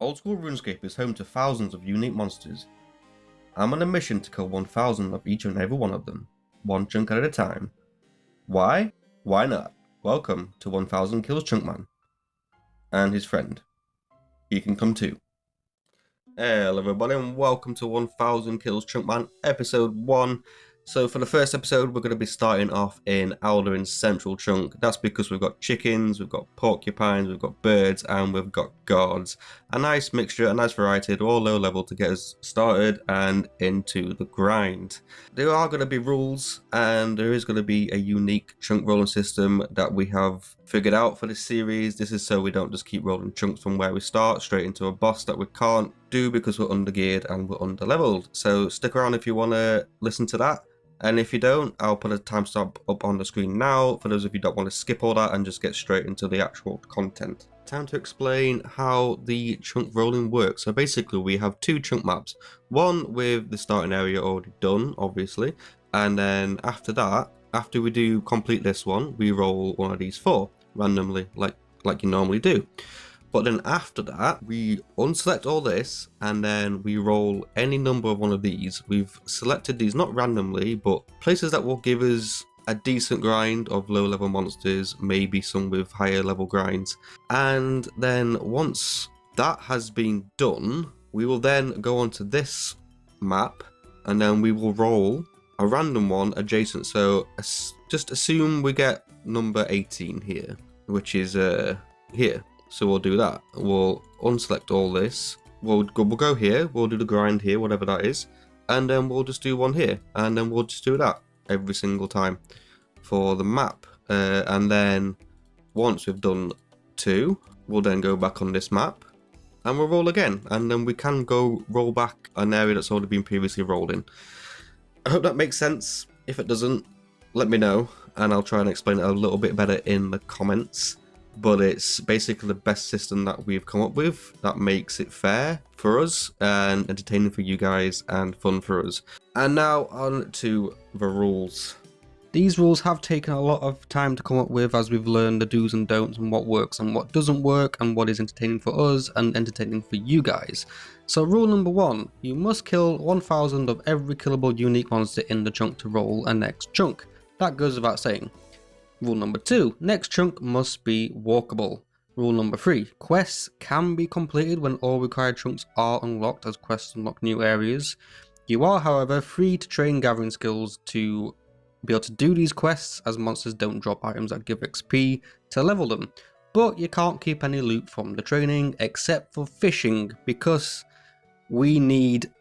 Old school RuneScape is home to thousands of unique monsters. I'm on a mission to kill 1,000 of each and every one of them, one chunk at a time. Why? Why not? Welcome to 1,000 Kills Chunkman. And his friend. He can come too. Hello everybody and welcome to 1,000 Kills Chunkman episode 1. So for the first episode we're going to be starting off in Alderin's central chunk. That's because we've got chickens, we've got porcupines, we've got birds and we've got guards. A nice mixture, a nice variety, they're all low level to get us started and into the grind. There are going to be rules and there is going to be a unique chunk rolling system that we have figured out for this series. This is so we don't just keep rolling chunks from where we start straight into a boss that we can't do because we're undergeared and we're underleveled. So stick around if you want to listen to that. And if you don't, I'll put a timestamp up on the screen now for those of you that want to skip all that and just get straight into the actual content. Time to explain how the chunk rolling works. So basically we have two chunk maps, one with the starting area already done, obviously, and then after that, after we do complete this one, we roll one of these four randomly, like you normally do. But then after that, we unselect all this and then we roll any number of one of these. We've selected these not randomly, but places that will give us a decent grind of low level monsters, maybe some with higher level grinds. And then once that has been done, we will then go onto this map and then we will roll a random one adjacent. So just assume we get number 18 here, which is here. So we'll do that. We'll unselect all this. We'll go here. We'll do the grind here, whatever that is, and then we'll just do one here, and then we'll just do that every single time for the map. And then once we've done two, we'll then go back on this map, and we'll roll again, and then we can go roll back an area that's already been previously rolled in. I hope that makes sense. If it doesn't, let me know, and I'll try and explain it a little bit better in the comments. But it's basically the best system that we've come up with that makes it fair for us and entertaining for you guys and fun for us. And now on to the rules. These rules have taken a lot of time to come up with as we've learned the do's and don'ts and what works and what doesn't work and what is entertaining for us and entertaining for you guys. So rule number 1, you must kill 1,000 of every killable unique monster in the chunk to roll a next chunk. That goes without saying. Rule number 2, next chunk must be walkable. Rule number 3, quests can be completed when all required chunks are unlocked as quests unlock new areas. You are, however, free to train gathering skills to be able to do these quests as monsters don't drop items that give XP to level them. But you can't keep any loot from the training except for fishing because we need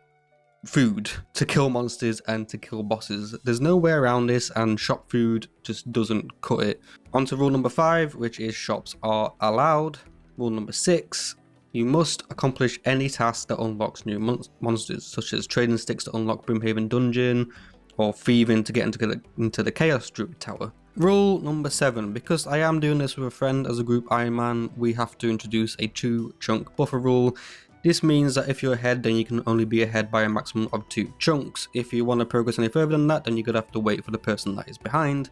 food to kill monsters and to kill bosses. There's no way around this and shop food just doesn't cut it. On to rule number 5, which is shops are allowed. Rule number 6, you must accomplish any task that unlocks new monsters, such as trading sticks to unlock Brimhaven Dungeon or thieving to get into the Chaos Druid Tower. Rule number 7, because I am doing this with a friend as a group Iron Man, we have to introduce a 2 chunk buffer rule. This means that if you're ahead, then you can only be ahead by a maximum of 2 chunks. If you want to progress any further than that, then you're going to have to wait for the person that is behind.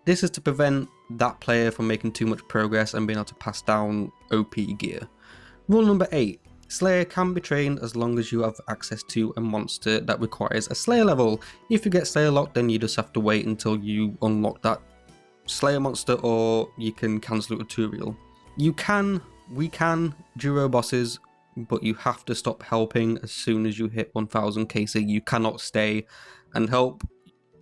This is to prevent that player from making too much progress and being able to pass down OP gear. Rule number 8. Slayer can be trained as long as you have access to a monster that requires a Slayer level. If you get Slayer locked, then you just have to wait until you unlock that Slayer monster or you can cancel a tutorial. We can duo bosses, but you have to stop helping as soon as you hit 1000 KC. You cannot stay and help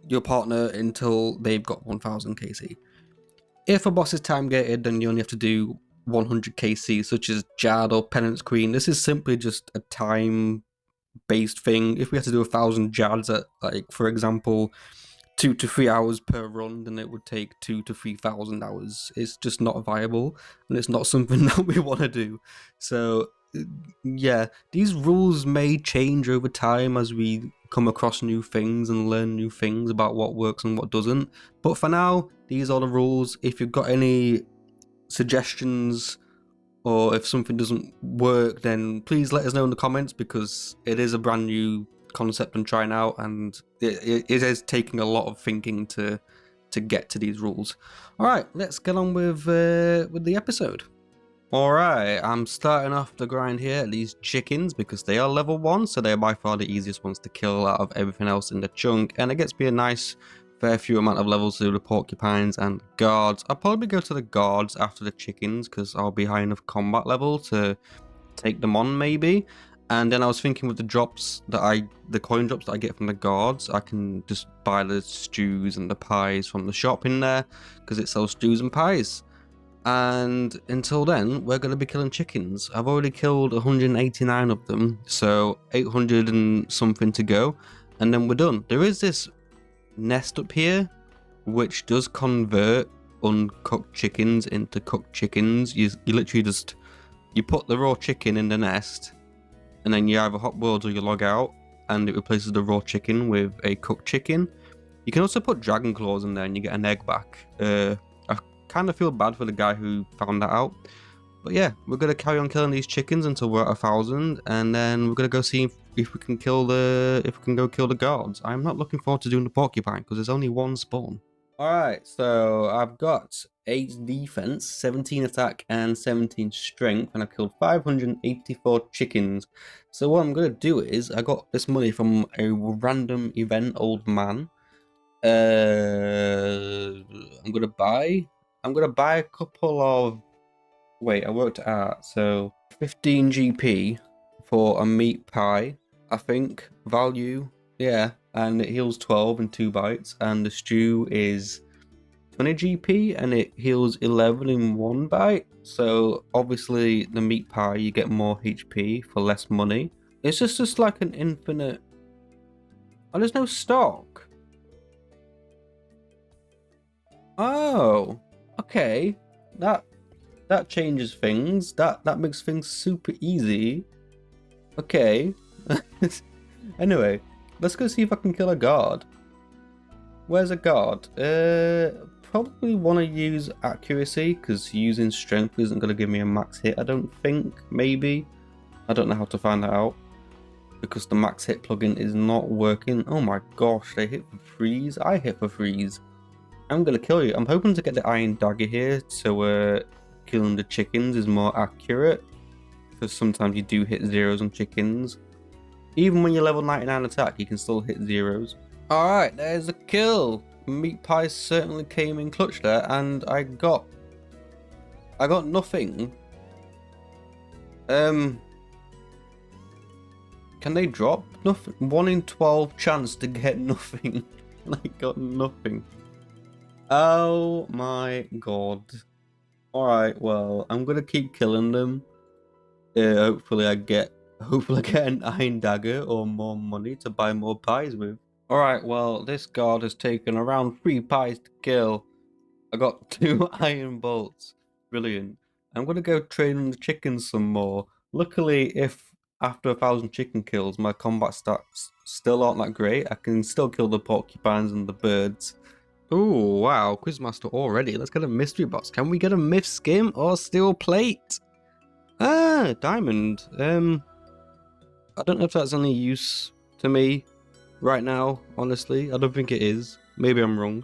your partner until they've got 1000 KC. If a boss is time gated, then you only have to do 100 KC, such as Jad or Penance Queen. This is simply just a time based thing. If we had to do 1000 Jads at, like, for example, 2 to 3 hours per run, then it would take 2 to 3,000 hours. It's just not viable and it's not something that we want to do. So yeah, these rules may change over time as we come across new things and learn new things about what works and what doesn't. But for now, these are the rules. If you've got any suggestions or if something doesn't work, then please let us know in the comments because it is a brand new concept and trying out and it is taking a lot of thinking to get to these rules. Alright, let's get on with the episode. Alright, I'm starting off the grind here at these chickens because they are level 1, so they're by far the easiest ones to kill out of everything else in the chunk, and it gets me a nice fair few amount of levels to do the porcupines and guards. I'll probably go to the guards after the chickens because I'll be high enough combat level to take them on maybe. And then I was thinking with the drops that the coin drops that I get from the guards, I can just buy the stews and the pies from the shop in there because it sells stews and pies. And until then, we're going to be killing chickens. I've already killed 189 of them, so 800 and something to go, and then we're done. There is this nest up here, which does convert uncooked chickens into cooked chickens. You literally just, you put the raw chicken in the nest, and then you either hot boiled or you log out, and it replaces the raw chicken with a cooked chicken. You can also put dragon claws in there, and you get an egg back. Kind of feel bad for the guy who found that out, but yeah, we're gonna carry on killing these chickens until we're at 1,000, and then we're gonna go see if we can kill the guards. I'm not looking forward to doing the porcupine because there's only one spawn. All right, so I've got 8 defense, 17 attack, and 17 strength, and I've killed 584 chickens. So what I'm gonna do is I got this money from a random event old man. I'm gonna buy a couple of, wait, I worked it out, so 15 GP for a meat pie, I think, value, yeah, and it heals 12 in 2 bites, and the stew is 20 GP, and it heals 11 in 1 bite, so obviously the meat pie, you get more HP for less money. It's just like an infinite, oh, there's no stock. Oh, okay, that changes things. That makes things super easy. Okay. Anyway, let's go see if I can kill a guard. Where's a guard? Probably want to use accuracy because using strength isn't going to give me a max hit, I don't think. Maybe. I don't know how to find that out because the max hit plugin is not working. Oh my gosh, they hit for freeze. I hit for freeze. I'm gonna kill you. I'm hoping to get the iron dagger here, so killing the chickens is more accurate, because sometimes you do hit zeros on chickens. Even when you're level 99 attack, you can still hit zeros. Alright, there's a kill. Meat pie certainly came in clutch there, and I got nothing. Can they drop nothing? 1 in 12 chance to get nothing. I got nothing. Oh my god. Alright, well, I'm gonna keep killing them. Hopefully I get an iron dagger or more money to buy more pies with. Alright, well, this guard has taken around 3 pies to kill. I got 2 iron bolts. Brilliant. I'm gonna go training the chickens some more. Luckily, if after 1,000 chicken kills my combat stats still aren't that great, I can still kill the porcupines and the birds. Oh wow, Quizmaster already. Let's get a mystery box. Can we get a myth skim or steel plate? Ah, diamond. I don't know if that's any use to me right now, honestly. I don't think it is. Maybe I'm wrong.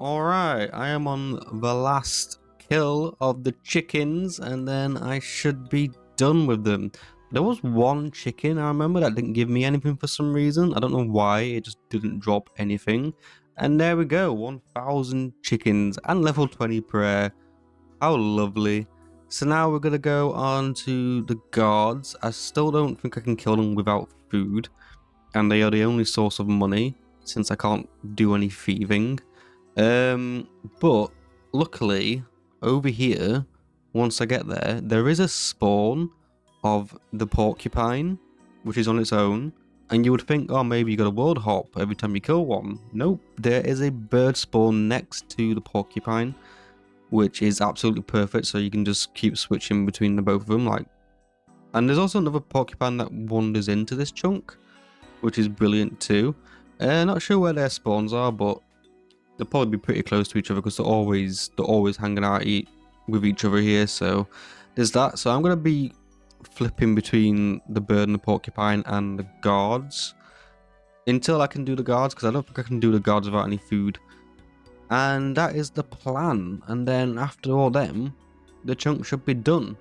Alright, I am on the last kill of the chickens, and then I should be done with them. There was one chicken, I remember, that didn't give me anything for some reason. I don't know why, it just didn't drop anything. And there we go, 1,000 chickens and level 20 prayer. How lovely. So now we're going to go on to the guards. I still don't think I can kill them without food. And they are the only source of money, since I can't do any thieving. But luckily, over here, once I get there, there is a spawn of the porcupine, which is on its own. And you would think, oh, maybe you got a world hop every time you kill one. Nope, there is a bird spawn next to the porcupine, which is absolutely perfect, so you can just keep switching between the both of them. And there's also another porcupine that wanders into this chunk, which is brilliant too. Not sure where their spawns are, but they'll probably be pretty close to each other because they're always hanging out with each other here. So there's that. So I'm gonna be flipping between the bird and the porcupine and the guards until I can do the guards, because I don't think I can do the guards without any food. And that is the plan. And then after all them, the chunk should be done.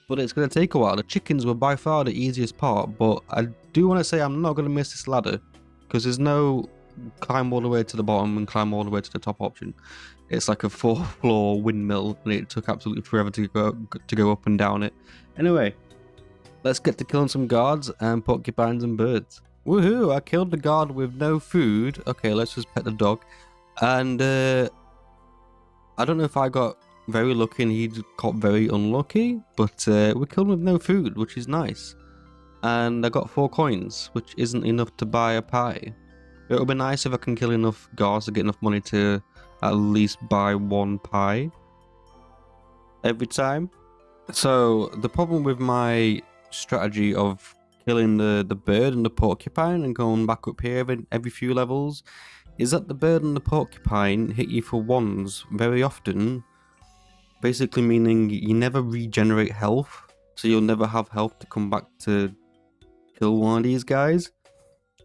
but it's going to take a while. The chickens were by far the easiest part, but I do want to say I'm not going to miss this ladder, because there's no climb all the way to the bottom and climb all the way to the top option. It's like a 4-floor windmill, and it took absolutely forever to go up and down it. Anyway, let's get to killing some guards and porcupines and birds. Woohoo! I killed the guard with no food. Okay, let's just pet the dog. And I don't know if I got very lucky and he got very unlucky, but we killed him with no food, which is nice. And I got 4 coins, which isn't enough to buy a pie. It would be nice if I can kill enough guards to get enough money to at least buy 1 pie every time. So the problem with my strategy of killing the bird and the porcupine and going back up here every few levels is that the bird and the porcupine hit you for ones very often, basically meaning you never regenerate health, so you'll never have health to come back to kill one of these guys.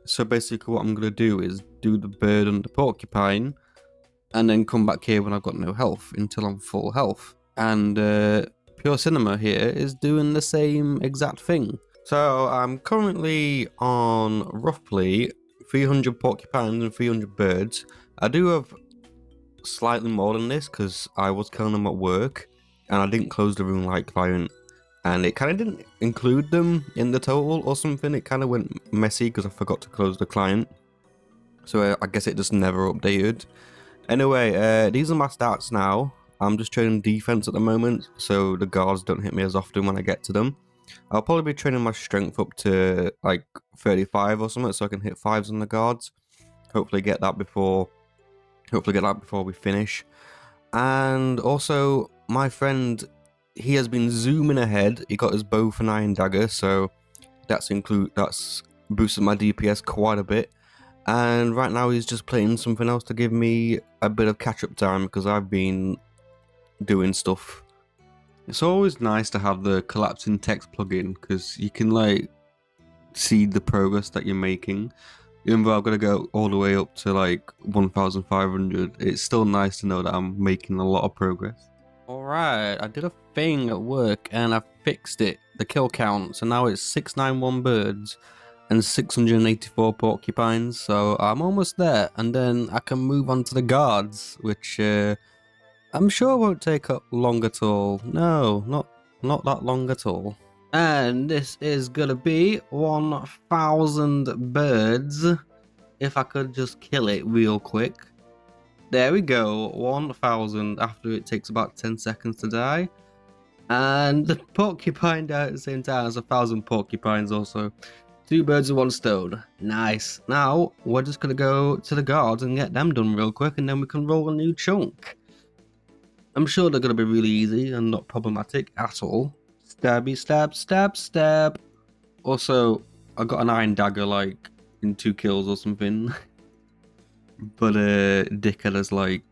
So basically what I'm going to do is do the bird and the porcupine and then come back here when I've got no health until I'm full health. And Pure Cinema here is doing the same exact thing. So I'm currently on roughly 300 porcupines and 300 birds. I do have slightly more than this because I was killing them at work and I didn't close the RuneScape client, and it kind of didn't include them in the total or something. It kind of went messy because I forgot to close the client, so I guess it just never updated. Anyway, these are my stats now. I'm just training defense at the moment, so the guards don't hit me as often when I get to them. I'll probably be training my strength up to like 35 or something, so I can hit 5s on the guards. Hopefully get that before we finish. And also, my friend, he has been zooming ahead. He got his bow for 9 dagger, so that's boosted my DPS quite a bit. And right now he's just playing something else to give me a bit of catch-up time because I've been doing stuff. It's always nice to have the collapsing text plugin because you can like see the progress that you're making. Even though I've got to go all the way up to like 1,500, it's still nice to know that I'm making a lot of progress. Alright, I did a thing at work and I fixed it, the kill count. So now it's 691 birds and 684 porcupines. So I'm almost there, and then I can move on to the guards, which I'm sure won't take up long at all. No, not that long at all. And this is gonna be 1,000 birds. If I could just kill it real quick. There we go, 1,000 after it takes about 10 seconds to die. And the porcupine died at the same time as 1,000 porcupines also. 2 birds with 1 stone. Nice. Now, we're just gonna go to the guards and get them done real quick, and then we can roll a new chunk. I'm sure they're gonna be really easy and not problematic at all. Stabby, stab, stab, stab. Also, I got an iron dagger like in 2 kills or something. But Dickhead has like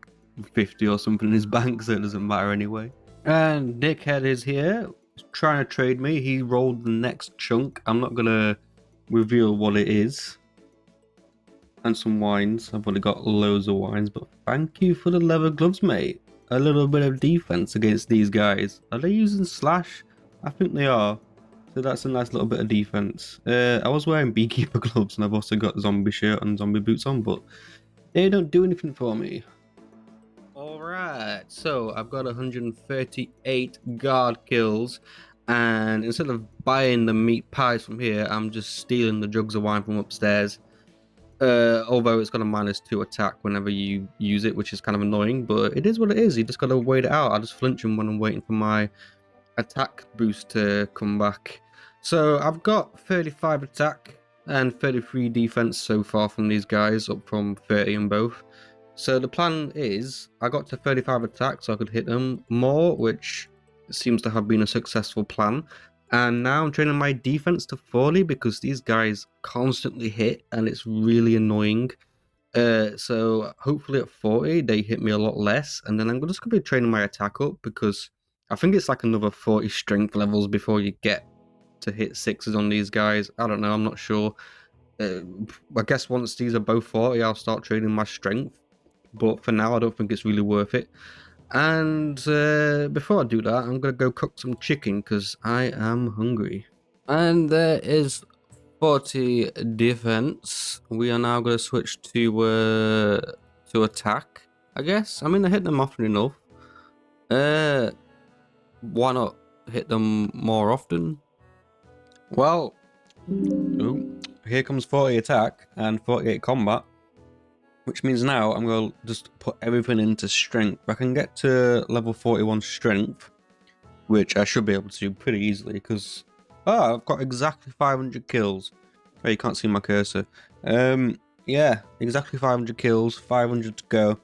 50 or something in his bank, so it doesn't matter anyway. And Dickhead is here, trying to trade me. He rolled the next chunk. I'm not gonna reveal what it is. And some wines. I've only got loads of wines, but thank you for the leather gloves, mate. A little bit of defense against these guys. Are they using slash? I think they are. So that's a nice little bit of defense. I was wearing beekeeper gloves and I've also got zombie shirt and zombie boots on, but they don't do anything for me. Alright, so I've got 138 guard kills, and instead of buying the meat pies from here, I'm just stealing the jugs of wine from upstairs. Although it's got a -2 attack whenever you use it, which is kind of annoying, but it is what it is. You just gotta wait it out. I just flinch them when I'm waiting for my attack boost to come back. So I've got 35 attack and 33 defense so far from these guys, up from 30 in both. So the plan is, I got to 35 attack so I could hit them more, which seems to have been a successful plan. And now I'm training my defense to 40 because these guys constantly hit and it's really annoying. So hopefully at 40 they hit me a lot less, and then I'm just going to be training my attack up because I think it's like another 40 strength levels before you get to hit 6s on these guys. I don't know, I'm not sure. I guess once these are both 40 I'll start training my strength, but for now I don't think it's really worth it. And before I do that, I'm gonna go cook some chicken because I am hungry. And there is 40 defense. We are now gonna switch to attack, I guess. I mean, I hit them often enough. Why not hit them more often? Well, ooh, here comes 40 attack and 48 combat, which means now I'm going to just put everything into strength. I can get to level 41 strength, which I should be able to do pretty easily because I've got exactly 500 kills. Oh, you can't see my cursor. Yeah, exactly 500 kills, 500 to go.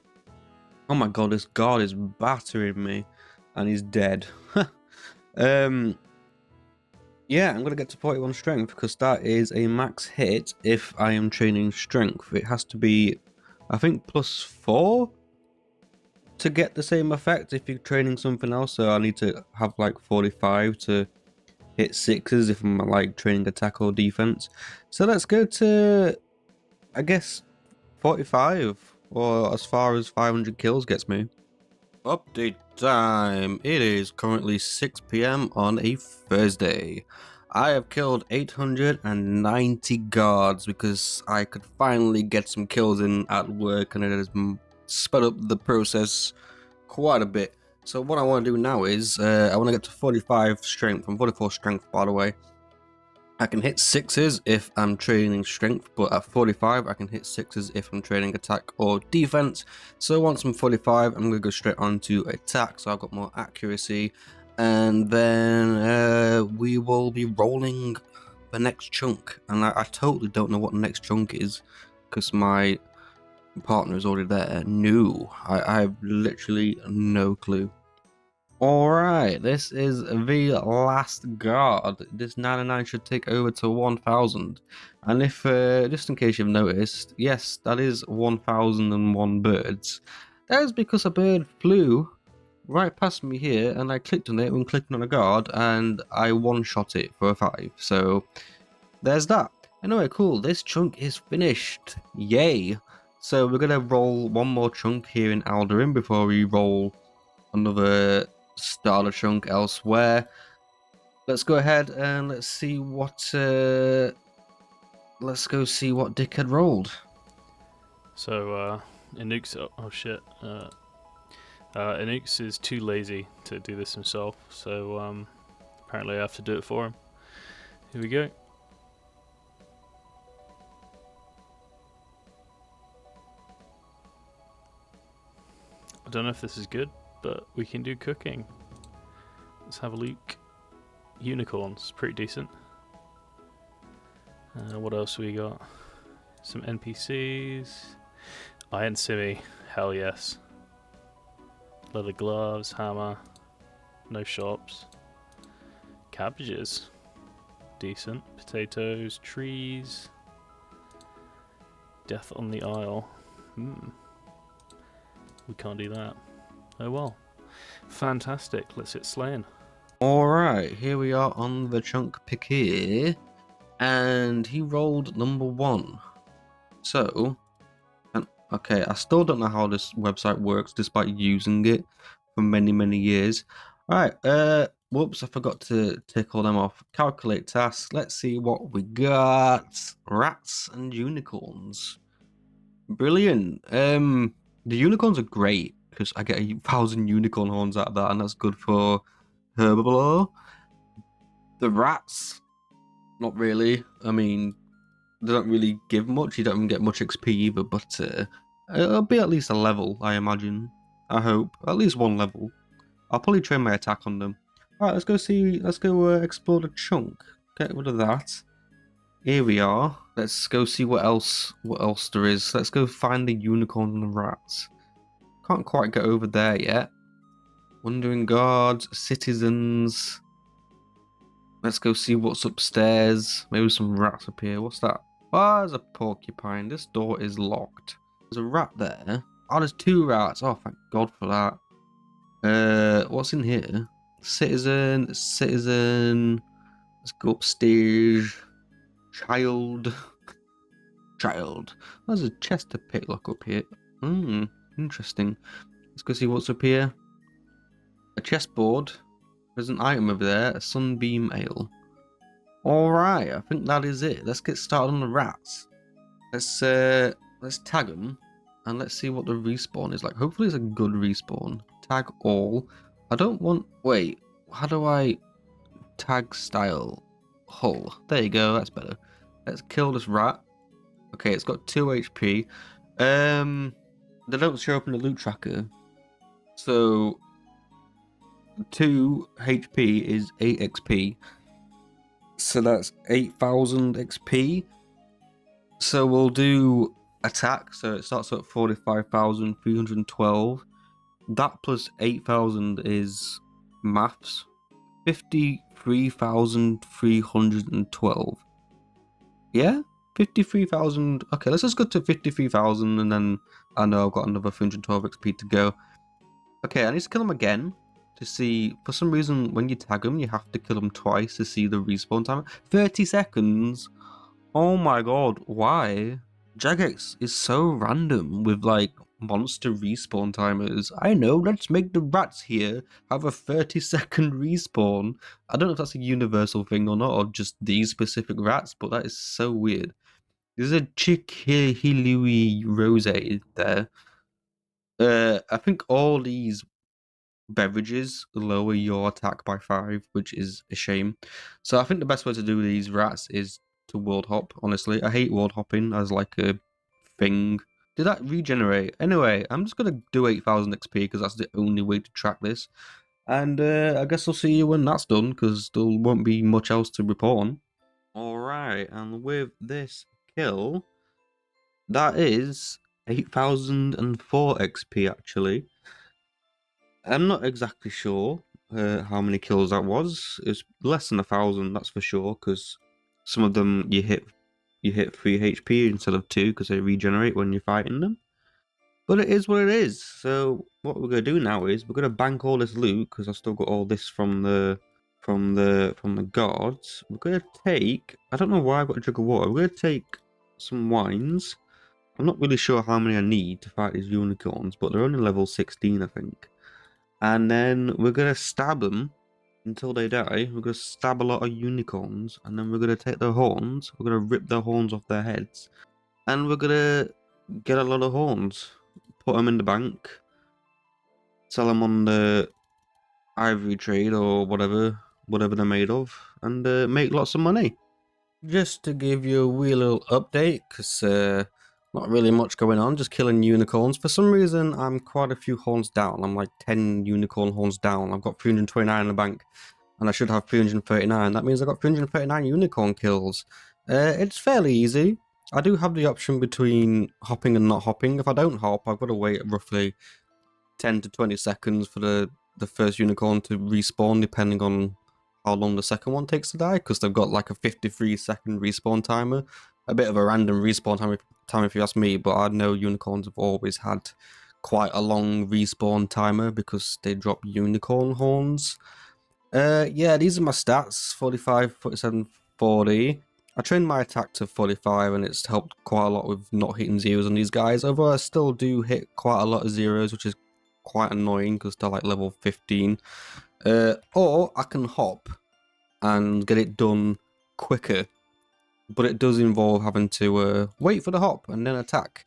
Oh my god, this guard is battering me, and he's dead. Yeah, I'm gonna get to 41 strength because that is a max hit if I am training strength. It has to be, I think, +4 to get the same effect if you're training something else. So I need to have like 45 to hit 6s if I'm like training attack or defense. So let's go to, I guess, 45 or as far as 500 kills gets me. Update time. It is currently 6 p.m. on a Thursday. I have killed 890 guards because I could finally get some kills in at work, and it has sped up the process quite a bit. So what I want to do now is I want to get to 45 strength. I'm 44 strength, by the way. I can hit 6s if I'm training strength, but at 45 I can hit 6s if I'm training attack or defense. So once I'm 45, I'm going to go straight on to attack, so I've got more accuracy, and then we will be rolling the next chunk. And I totally don't know what the next chunk is because my partner is already there. No, I have literally no clue. Alright, this is the last guard. This 99 should take over to 1000. And if, just in case you've noticed, yes, that is 1001 birds. That is because a bird flew right past me here, and I clicked on it when clicking on a guard, and I one-shot it for a 5. So, there's that. Anyway, cool, this chunk is finished. Yay! So we're gonna roll one more chunk here in Alderin before we roll another starter chunk elsewhere. Let's go ahead and let's see what let's go see what Dick had rolled. So Anux, oh shit, Anux is too lazy to do this himself, so apparently I have to do it for him. Here we go. I don't know if this is good, but we can do cooking. Let's have a look. Unicorns, pretty decent. What else we got? Some NPCs. Iron Simmy, hell yes. Leather gloves, hammer. No shops. Cabbages, decent. Potatoes, trees. Death on the Isle. We can't do that. Oh well. Fantastic. Let's hit slaying. Alright, here we are on the chunk pick here. And he rolled number 1. So, okay, I still don't know how this website works despite using it for many years. Alright, whoops, I forgot to take all them off. Calculate tasks. Let's see what we got. Rats and unicorns. Brilliant. The unicorns are great because I get 1,000 unicorn horns out of that, and that's good for herbivore. The rats, not really. I mean, they don't really give much. You don't even get much XP either, but it'll be at least a level, I imagine. I hope. At least 1 level. I'll probably train my attack on them. Alright, let's go explore the chunk. Get rid of that. Here we are. Let's go see what else there is. Let's go find the unicorn and the rats. Can't quite get over there yet. Wandering guards, citizens. Let's go see what's upstairs. Maybe some rats up here. What's that? Oh, there's a porcupine. This door is locked. There's a rat there. Oh, there's 2 rats. Oh, thank God for that. What's in here? Citizen. Let's go upstairs. Child. There's a chest to pick lock up here. Interesting. Let's go see what's up here. a chessboard. There's an item over there, a sunbeam ale. Alright, I think that is it. Let's get started on the rats. Let's tag them and let's see what the respawn is like. Hopefully it's a good respawn. Tag all. I don't want... Wait, how do I tag style hull? There you go, that's better. Let's kill this rat. Okay, it's got 2 HP. They don't show up in the loot tracker. So 2 HP is 8 XP. So that's 8,000 XP. So we'll do attack. So it starts at 45,312. That plus 8,000 is maths. 53,312. Yeah? 53,000. Okay, let's just go to 53,000 and then I know I've got another 312 XP to go. Okay, I need to kill him again to see. For some reason, when you tag them, you have to kill them twice to see the respawn time. 30 seconds? Oh my god, why? Jagex is so random with like monster respawn timers. I know, let's make the rats here have a 30-second respawn. I don't know if that's a universal thing or not, or just these specific rats, but that is so weird. There's a Chick-Hilui Rose there. I think all these beverages lower your attack by 5, which is a shame. So I think the best way to do these rats is to world hop, honestly. I hate world hopping as like a thing. Did that regenerate? Anyway, I'm just going to do 8,000 XP because that's the only way to track this. And I guess I'll see you when that's done because there won't be much else to report on. Alright, and with this kill, that is 8,004 XP actually. I'm not exactly sure how many kills that was. It's less than 1,000, that's for sure, because some of them you hit 3 HP instead of 2 because they regenerate when you're fighting them. But it is what it is. So what we're gonna do now is we're gonna bank all this loot because I've still got all this from the guards. We're gonna take, I don't know why I've got a jug of water. We're gonna take some wines. I'm not really sure how many I need to fight these unicorns, but they're only level 16, I think. And then we're gonna stab them until they die. We're gonna stab a lot of unicorns, and then we're gonna take their horns. We're gonna rip their horns off their heads, and we're gonna get a lot of horns, put them in the bank, sell them on the ivory trade or whatever they're made of, and make lots of money. Just to give you a wee little update, because not really much going on, just killing unicorns. For some reason, I'm quite a few horns down. I'm like 10 unicorn horns down. I've got 329 in the bank, and I should have 339. That means I've got 339 unicorn kills. It's fairly easy. I do have the option between hopping and not hopping. If I don't hop, I've got to wait roughly 10 to 20 seconds for the first unicorn to respawn, depending on how long the second one takes to die, because they've got like a 53-second respawn timer. A bit of a random respawn time if you ask me, but I know unicorns have always had quite a long respawn timer because they drop unicorn horns. Yeah, these are my stats: 45, 47, 40. I trained my attack to 45 and it's helped quite a lot with not hitting zeros on these guys, although I still do hit quite a lot of zeros, which is quite annoying because they're like level 15. Or I can hop and get it done quicker, but it does involve having to wait for the hop and then attack.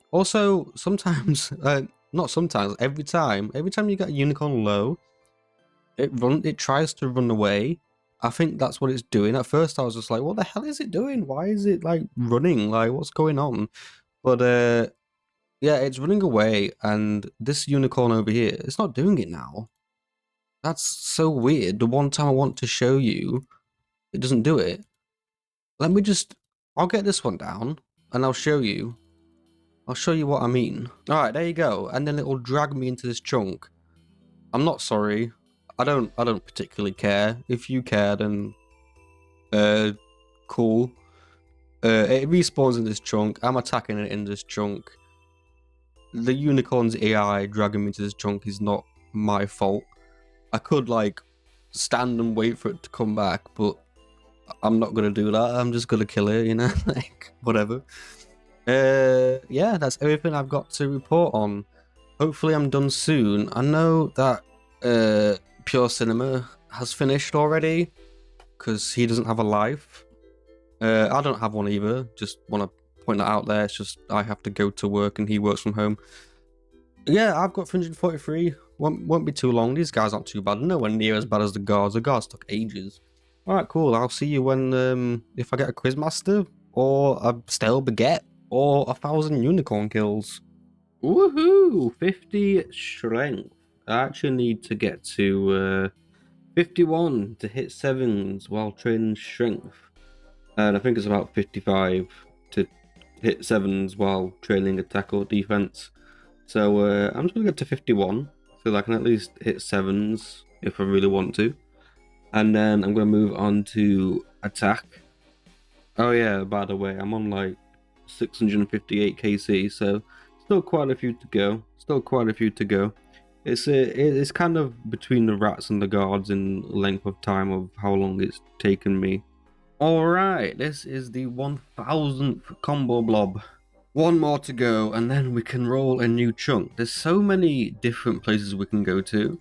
Also, sometimes, not sometimes, every time you get a unicorn low, it tries to run away. I think that's what it's doing. At first I was just like, what the hell is it doing? Why is it like running? Like, what's going on? But yeah, it's running away, and this unicorn over here, it's not doing it now. That's so weird. The one time I want to show you, it doesn't do it. Let me just, I'll get this one down and I'll show you. I'll show you what I mean. Alright, there you go. And then it'll drag me into this chunk. I'm not sorry. I don't particularly care. If you care, then cool. It respawns in this chunk. I'm attacking it in this chunk. The unicorn's AI dragging me to this chunk is not my fault. I could like stand and wait for it to come back, but I'm not gonna do that. I'm just gonna kill it, you know, like whatever. Yeah, that's everything I've got to report on. Hopefully I'm done soon. I know that Pure Cinema has finished already because he doesn't have a life. I don't have one either. Just want to point that out there. It's just I have to go to work and he works from home. Yeah, I've got 343. Won't be too long. These guys aren't too bad. Nowhere near as bad as the guards. The guards took ages. All right, cool. I'll see you when if I get a Quizmaster or a stale baguette or 1,000 unicorn kills. Woohoo! 50 strength. I actually need to get to 51 to hit 7s while training strength. And I think it's about 55 to hit 7s while training attack or defense. So I'm just going to get to 51 so that I can at least hit 7s if I really want to. And then I'm going to move on to attack. Oh yeah, by the way, I'm on like 658 KC, so still quite a few to go. It's kind of between the rats and the guards in length of time of how long it's taken me. Alright, this is the 1000th combo blob. One more to go, and then we can roll a new chunk. There's so many different places we can go to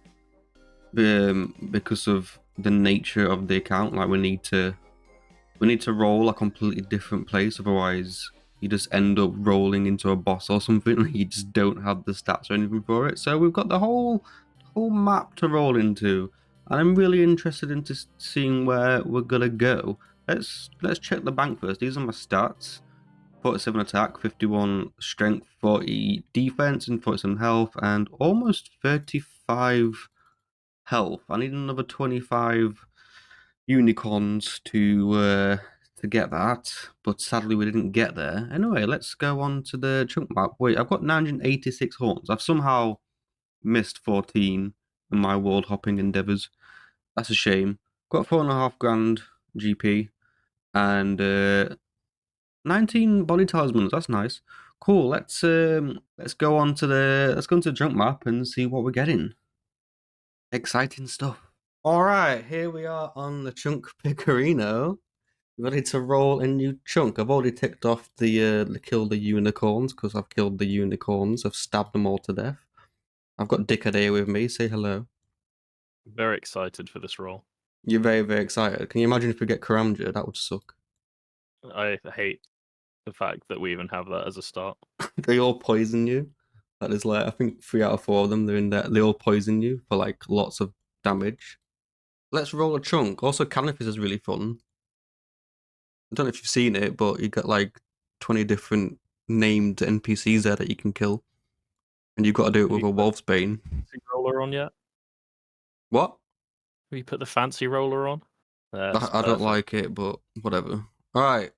because of the nature of the account. Like we need to roll a completely different place, otherwise you just end up rolling into a boss or something and you just don't have the stats or anything for it. So we've got the whole map to roll into, and I'm really interested into seeing where we're gonna go. Let's check the bank first. These are my stats: 47 attack, 51 strength, 40 defense, and 47 health, and almost 35 health. I need another 25 unicorns to get that, but sadly we didn't get there. Anyway, let's go on to the chunk map. Wait, I've got 986 horns. I've somehow missed 14 in my world hopping endeavors. That's a shame. Got 4.5 grand GP and 19 body talismans. That's nice. Cool. Let's go on to the junk map and see what we're getting. Exciting stuff. All right, here we are on the chunk Picorino. Ready to roll a new chunk. I've already ticked off the kill the unicorns because I've killed the unicorns. I've stabbed them all to death. I've got Dickard here with me. Say hello. Very excited for this roll. You're very, very excited. Can you imagine if we get Karamja? That would suck. I hate the fact that we even have that as a start. They all poison you. That is like, I think 3 out of 4 of them, they're in there. They all poison you for like lots of damage. Let's roll a chunk. Also, Canopus is really fun. I don't know if you've seen it, but you got like 20 different named NPCs there that you can kill. And you've got to do it with a Wolf's Bane. Fancy roller on yet? What? Have you put the fancy roller on? I don't like it, but whatever. Alright.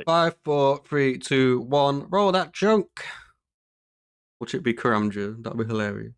5, 4, 3, 2, 1. Roll that chunk! Watch it be Karamja. That'd be hilarious.